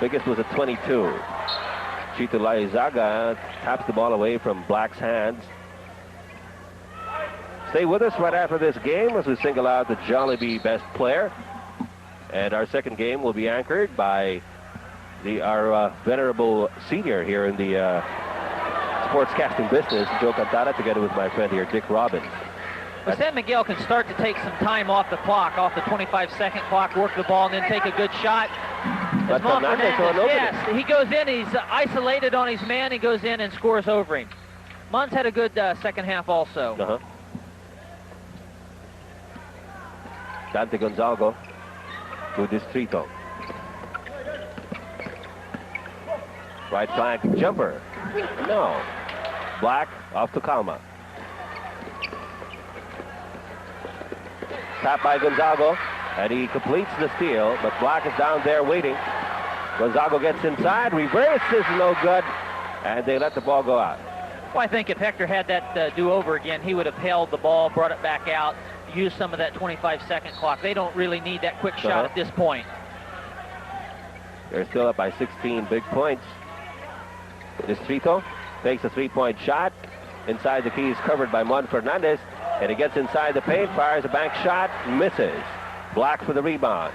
Biggest was a 22. Chito Laizaga taps the ball away from Black's hands. Stay with us right after this game as we single out the Jollibee best player. And our second game will be anchored by our venerable senior here in the sportscasting business, Joe Cantara, together with my friend here, Dick Robbins. Well, San Miguel can start to take some time off the clock, off the 25-second clock, work the ball, and then take a good shot. But Fernandez, yes, he goes in, he's isolated on his man, he goes in and scores over him. Mons had a good second half also. Dante Gonzalgo to Distrito. Right flank jumper. No. Black off to Calma. Tap by Gonzago, and he completes the steal, but Black is down there waiting. Gonzago gets inside, reverses, no good, and they let the ball go out. Well, I think if Hector had that do-over again, he would have held the ball, brought it back out, used some of that 25-second clock. They don't really need that quick shot at this point. They're still up by 16 big points. Distrito takes a three-point shot. Inside the key is covered by Mon Fernandez, and he gets inside the paint, fires a bank shot, misses. Black for the rebound.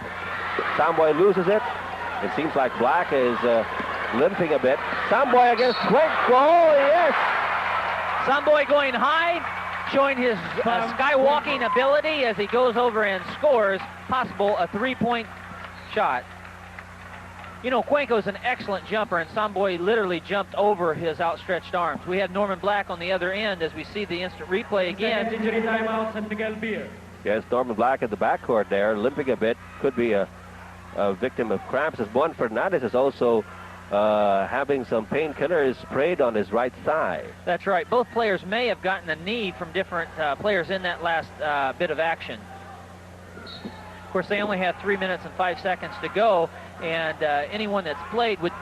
Samboy loses it. It seems like Black is limping a bit. Samboy against quick goal, yes! Samboy going high, showing his skywalking ability as he goes over and scores, possible a three-point shot. You know, Cuenco's an excellent jumper, and Samboy literally jumped over his outstretched arms. We have Norman Black on the other end as we see the instant replay again. Injury timeout, San Miguel Beer. Yes, Norman Black at the backcourt there, limping a bit. Could be a victim of cramps, as Juan Fernandez is also having some painkillers sprayed on his right thigh. That's right. Both players may have gotten a knee from different players in that last bit of action. Of course, they only have 3 minutes and 5 seconds to go, and anyone that's played would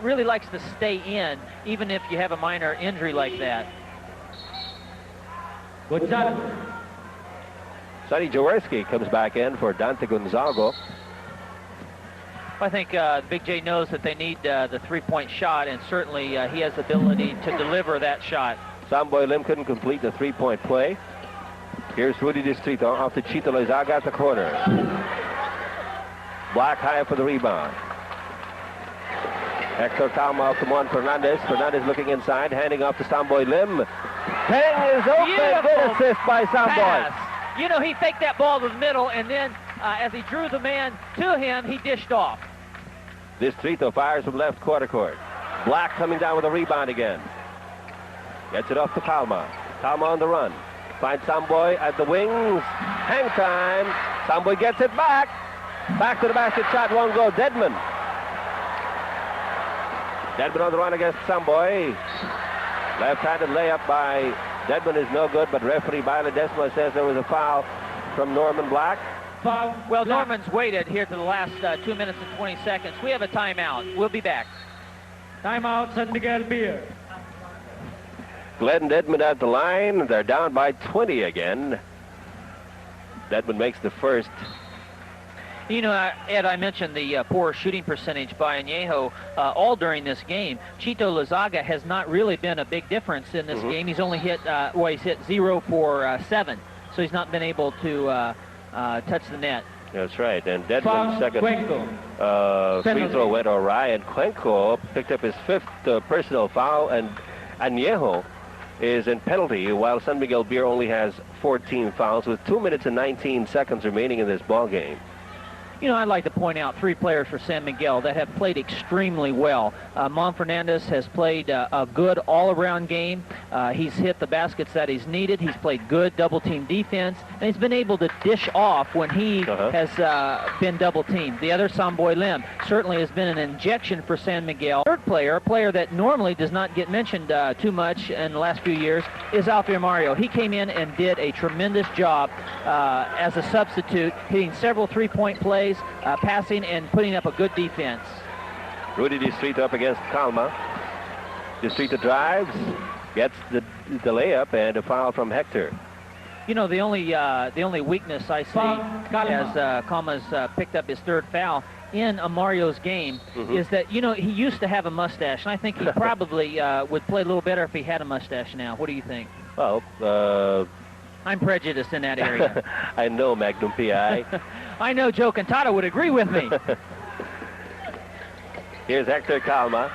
really likes to stay in, even if you have a minor injury like that. Good shot. Sonny Jaworski comes back in for Dante Gonzago. I think Big J knows that they need the three-point shot, and certainly he has the ability to deliver that shot. Samboy Lim couldn't complete the three-point play. Here's Rudy Distrito off to Chito Laizaga at the corner. Black high for the rebound. Hector Calma off to Juan Fernandez. Fernandez looking inside, handing off to Samboy Lim. Peng is open. Good assist by Samboy. Pass. You know, he faked that ball to the middle, and then as he drew the man to him, he dished off. Distrito fires from left quarter court. Black coming down with a rebound again. Gets it off to Calma. Calma on the run. Finds Samboy at the wings. Hang time. Samboy gets it back. Back to the basket, shot won't go. Deadman. Deadman on the run against Samboy. Left-handed layup by Deadman is no good, but referee Baila Desma says there was a foul from Norman Black. Well, Black. Norman's waited here to the last 2 minutes and 20 seconds. We have a timeout. We'll be back. Timeout, San Miguel Beer. Glenn Deadman at the line. They're down by 20 again. Deadman makes the first. You know, Ed, I mentioned the poor shooting percentage by Anejo all during this game. Chito Laizaga has not really been a big difference in this game. He's only hit, he's hit 0 for 7, so he's not been able to touch the net. That's right, and Deadman's second free throw went awry, and Cuenco picked up his 5th personal foul, and Anejo is in penalty, while San Miguel Beer only has 14 fouls with 2 minutes and 19 seconds remaining in this ball game. You know, I'd like to point out 3 players for San Miguel that have played extremely well. Mon Fernandez has played a good all-around game. He's hit the baskets that he's needed. He's played good double-team defense, and he's been able to dish off when he has been double-teamed. The other, Samboy Lim, certainly has been an injection for San Miguel. Third player, a player that normally does not get mentioned too much in the last few years, is Alfio Mario. He came in and did a tremendous job as a substitute, hitting several three-point plays, passing and putting up a good defense. Rudy Distrito up against Calma. Distrito drives, gets the layup, and a foul from Hector. You know, the only weakness I see as Calma's picked up his third foul in Amario's game is that, you know, he used to have a mustache, and I think he probably would play a little better if he had a mustache now. What do you think? Well, I'm prejudiced in that area. I know, Magnum PI. I know Joe Cantata would agree with me. Here's Hector Calma.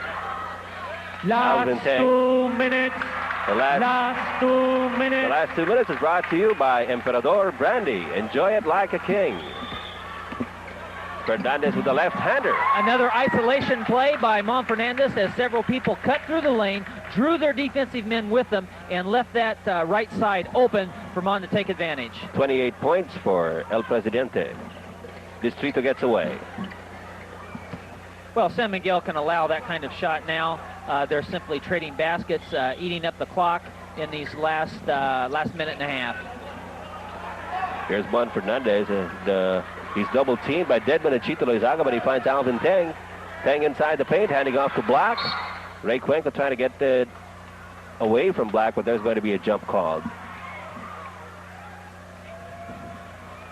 Last 2 minutes. The Last 2 minutes. The last 2 minutes is brought to you by Emperador Brandy. Enjoy it like a king. Fernandez with the left-hander. Another isolation play by Mon Fernandez as several people cut through the lane, drew their defensive men with them, and left that right side open for Mon to take advantage. 28 points for El Presidente. Distrito gets away. Well, San Miguel can allow that kind of shot now. They're simply trading baskets, eating up the clock in these last minute and a half. Here's Mon Fernandez, and he's double teamed by Deadman and Chito Loizaga, but he finds Alvin Tang. Tang inside the paint, handing off to Black. Ray Cuenca trying to get away from Black, but there's going to be a jump called.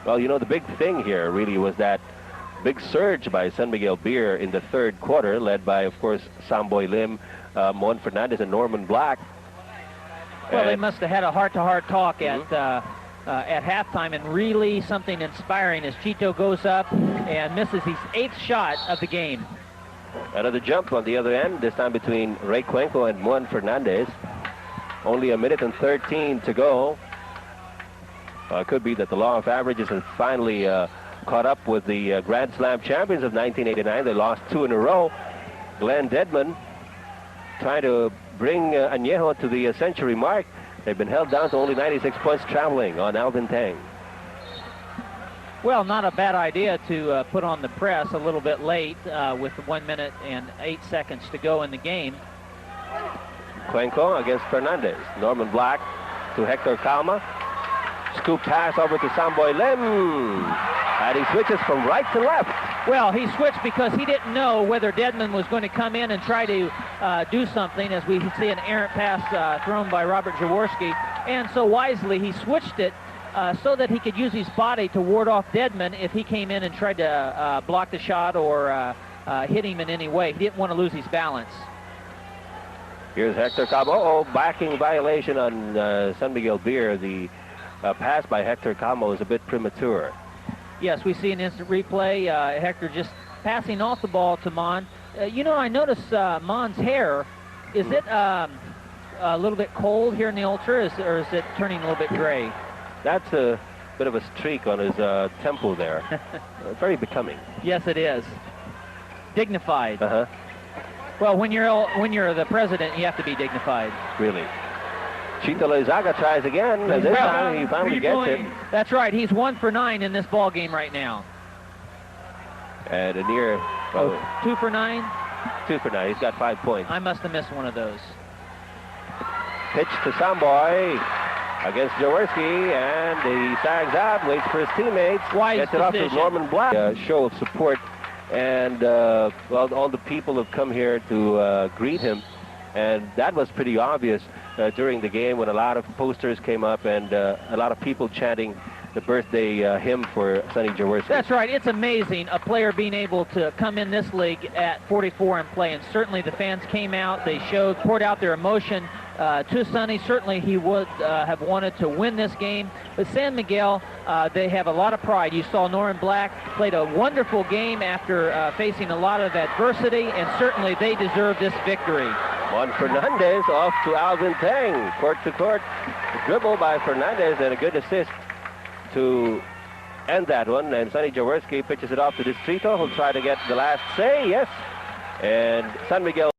Well, you know, the big thing here really was that big surge by San Miguel Beer in the third quarter, led by, of course, Samboy Lim, Mon Fernandez, and Norman Black. Well, they must have had a heart-to-heart talk at halftime, and really something inspiring as Chito goes up and misses his 8th shot of the game. Another jump on the other end, this time between Ray Cuenco and Mon Fernandez. Only 1 minute and 13 to go. It could be that the law of averages has finally caught up with the Grand Slam champions of 1989. They lost 2 in a row. Glenn Deadman trying to bring Anejo to the century mark. They've been held down to only 96 points traveling on Alvin Tang. Well, not a bad idea to put on the press a little bit late with 1 minute and 8 seconds to go in the game. Cuenco against Fernandez. Norman Black to Hector Calma. Scoop pass over to Samboy Lim. And he switches from right to left. Well, he switched because he didn't know whether Deadman was going to come in and try to do something, as we can see an errant pass thrown by Robert Jaworski. And so wisely, he switched it so that he could use his body to ward off Deadman if he came in and tried to block the shot or hit him in any way. He didn't want to lose his balance. Here's Hector Calma. Oh, backing violation on San Miguel Beer. The pass by Hector Calma was a bit premature. Yes, we see an instant replay. Hector just passing off the ball to Mon. You know, I noticed Mon's hair. Is it a little bit cold here in the Ultra, or is it turning a little bit gray? That's a bit of a streak on his temple there. Very becoming. Yes, it is. Dignified. Uh-huh. Well, when you're the president, you have to be dignified. Really. Chito Loizaga tries again, and this time he finally gets it. That's right. He's 1 for 9 in this ball game right now. And a near... 2 for 9? 2 for 9. He's got 5 points. I must have missed one of those. Pitch to Samboy against Jaworski, and he sags out, waits for his teammates. Wise gets it off to decision. Norman Black. A show of support, and well, all the people have come here to greet him, and that was pretty obvious during the game when a lot of posters came up and a lot of people chanting the birthday hymn for Sonny Jaworski. That's right. It's amazing a player being able to come in this league at 44 and play, and certainly the fans came out. They poured out their emotion to Sonny. Certainly he would have wanted to win this game, but San Miguel, they have a lot of pride. You saw Norman Black played a wonderful game after facing a lot of adversity, and certainly they deserve this victory. Juan Fernandez off to Alvin Tang, court to court. A dribble by Fernandez and a good assist to end that one. And Sonny Jaworski pitches it off to Distrito, who'll try to get the last say. Yes. And San Miguel